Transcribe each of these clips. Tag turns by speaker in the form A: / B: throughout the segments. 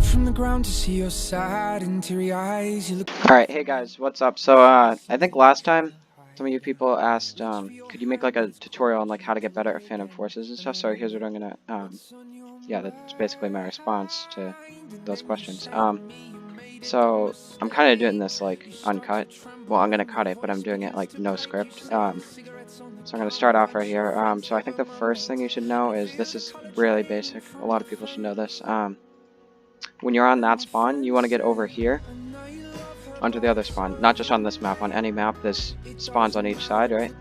A: up from the ground to see your sad and teary eyes. You look.
B: Alright, hey guys, what's up? So, I think last time some of you people asked, could you make like a tutorial on like how to get better at Phantom Forces and stuff? So here's what I'm gonna, yeah, that's basically my response to those questions. So I'm kind of doing this like uncut. Well, I'm gonna cut it, but I'm doing it like no script. So I'm gonna start off right here. So I think the first thing you should know is this is really basic. A lot of people should know this. When you're on that spawn, you want to get over here onto the other spawn, not just on this map, on any map there's spawns on each side, right?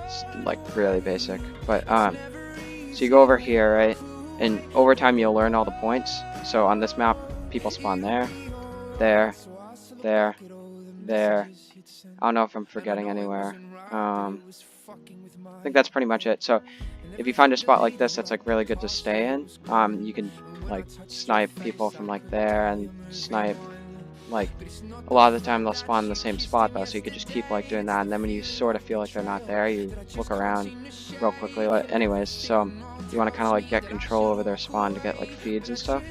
B: It's like really basic, but so you go over here, right, and over time you'll learn all the points. So on this map people spawn there, there, there, there. I don't know if I'm forgetting anywhere. I think that's pretty much it. So if you find a spot like this that's like really good to stay in, you can like snipe people from like there and snipe. Like, a lot of the time they'll spawn in the same spot though, so you could just keep like doing that, and then when you sort of feel like they're not there, you look around real quickly. Anyways, so you want to kind of like get control over their spawn to get like feeds and stuff.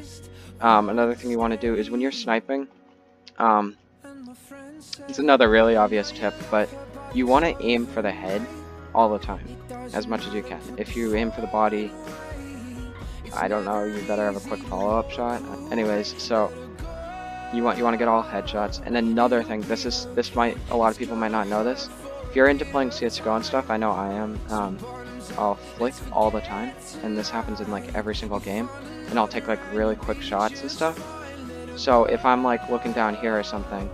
B: Another thing you want to do is when you're sniping, it's another really obvious tip, but you want to aim for the head all the time, as much as you can. If you aim for the body, I don't know, you better have a quick follow-up shot. Anyways, so you want to get all headshots. And another thing, a lot of people might not know this. If you're into playing CS:GO and stuff, I know I am. I'll flick all the time, and this happens in like every single game. And I'll take like really quick shots and stuff. So if I'm like looking down here or something,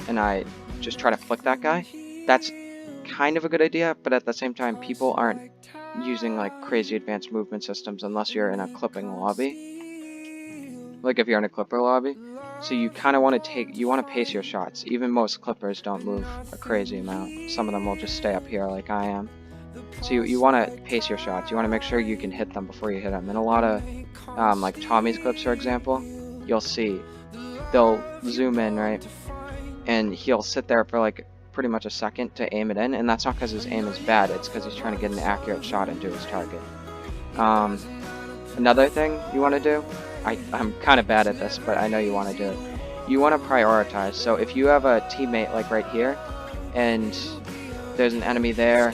B: and I just try to flick that guy, that's kind of a good idea. But at the same time, people aren't using like crazy advanced movement systems unless you're in a clipping lobby. Like if you're in a clipper lobby. So you kind of want to pace your shots. Even most clippers don't move a crazy amount. Some of them will just stay up here like I am. So you want to pace your shots. You want to make sure you can hit them before you hit them. In a lot of like Tommy's clips, for example, you'll see they'll zoom in, right? And he'll sit there for like pretty much a second to aim it in. And that's not because his aim is bad. It's because he's trying to get an accurate shot into his target. Another thing you want to do, I'm kind of bad at this, but I know you want to do it. You want to prioritize. So if you have a teammate like right here, and there's an enemy there,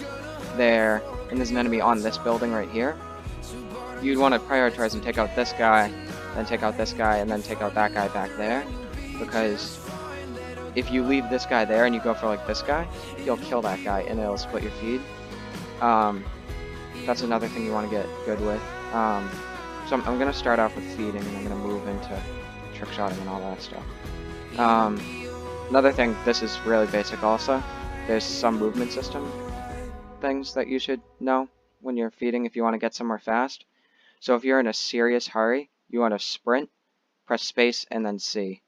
B: and there's an enemy on this building right here, you'd want to prioritize and take out this guy, then take out this guy, and then take out that guy back there. Because if you leave this guy there and you go for like this guy, you'll kill that guy and it'll split your feed. That's another thing you want to get good with. So I'm going to start off with feeding, and I'm going to move into trick shotting and all that stuff. Another thing, this is really basic also. There's some movement system things that you should know when you're feeding if you want to get somewhere fast. So if you're in a serious hurry, you want to sprint, press space, and then C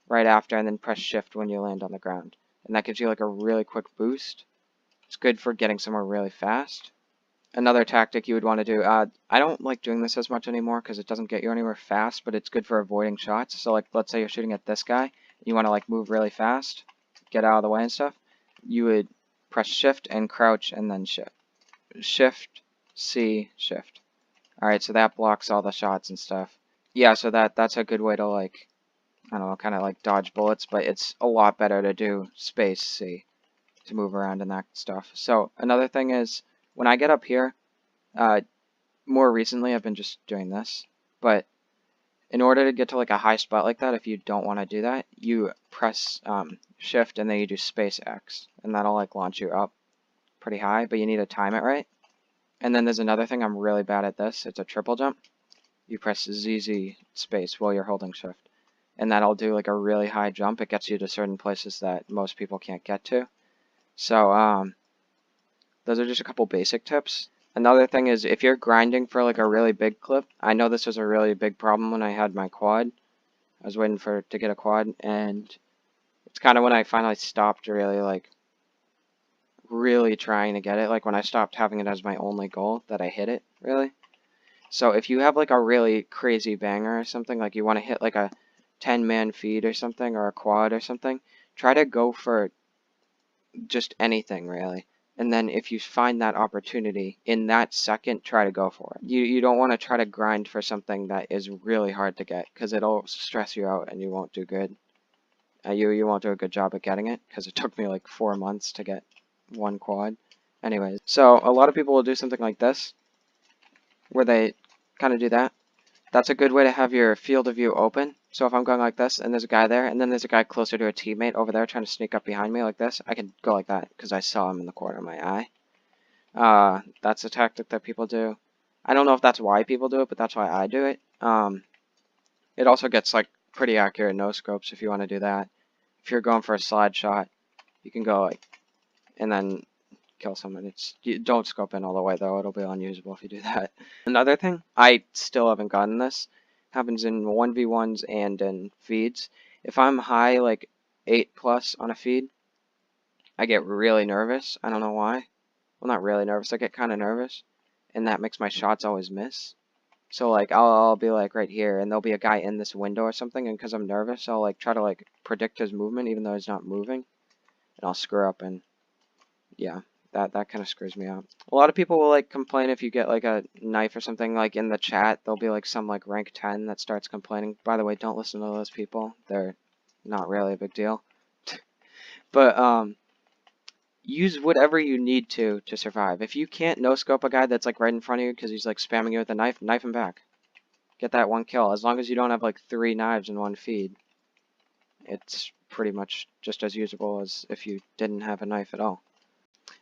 B: right after, and then press shift when you land on the ground. And that gives you like a really quick boost. It's good for getting somewhere really fast. Another tactic you would want to do, I don't like doing this as much anymore because it doesn't get you anywhere fast, but it's good for avoiding shots. So like, let's say you're shooting at this guy, and you want to like move really fast, get out of the way and stuff, you would press shift and crouch and then shift. Shift, C, shift. Alright, so that blocks all the shots and stuff. Yeah, so that's a good way to like, I don't know, kind of like dodge bullets, but it's a lot better to do space C to move around and that stuff. So another thing is, when I get up here, more recently I've been just doing this, but in order to get to like a high spot like that, if you don't want to do that, you press shift and then you do space X, and that'll like launch you up pretty high, but you need to time it right. And then there's another thing, I'm really bad at this, it's a triple jump. You press ZZ space while you're holding shift, and that'll do like a really high jump. It gets you to certain places that most people can't get to. So those are just a couple basic tips. Another thing is, if you're grinding for like a really big clip, I know this was a really big problem when I had my quad. I was waiting to get a quad, and it's kind of when I finally stopped really trying to get it, like when I stopped having it as my only goal, that I hit it, really. So if you have like a really crazy banger or something, like you want to hit like a 10-man feed or something, or a quad or something, try to go for just anything, really. And then if you find that opportunity in that second, try to go for it. You don't want to try to grind for something that is really hard to get, because it'll stress you out and you won't do good. You won't do a good job at getting it, because it took me like 4 months to get one quad. Anyways, so a lot of people will do something like this, where they kind of do that. That's a good way to have your field of view open. So if I'm going like this, and there's a guy there, and then there's a guy closer to a teammate over there trying to sneak up behind me like this, I can go like that, because I saw him in the corner of my eye. That's a tactic that people do. I don't know if that's why people do it, but that's why I do it. It also gets like pretty accurate no scopes if you want to do that. If you're going for a slide shot, you can go like, and then kill someone. You don't scope in all the way though, it'll be unusable if you do that. Another thing, I still haven't gotten this, happens in 1v1s and in feeds. If I'm high like 8+ on a feed, I get really nervous. I don't know why. Well, not really nervous, I get kind of nervous, and that makes my shots always miss. So like I'll be like right here, and there'll be a guy in this window or something, and because I'm nervous, I'll like try to like predict his movement even though he's not moving, and I'll screw up, and yeah, that kind of screws me out. A lot of people will like complain if you get like a knife or something. Like in the chat, there'll be like some like rank 10 that starts complaining. By the way, don't listen to those people. They're not really a big deal. But use whatever you need to survive. If you can't no scope a guy that's like right in front of you because he's like spamming you with a knife, knife him back. Get that one kill. As long as you don't have like 3 knives in one feed, it's pretty much just as usable as if you didn't have a knife at all.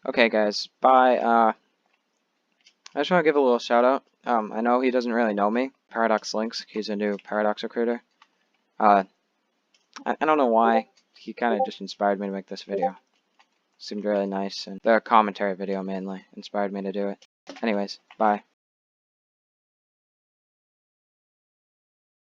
B: Okay guys, bye. I just want to give a little shout out. I know he doesn't really know me. Paradox Links, he's a new Paradox recruiter. I don't know why. He kind of just inspired me to make this video. Seemed really nice, and the commentary video mainly inspired me to do it. Anyways, bye.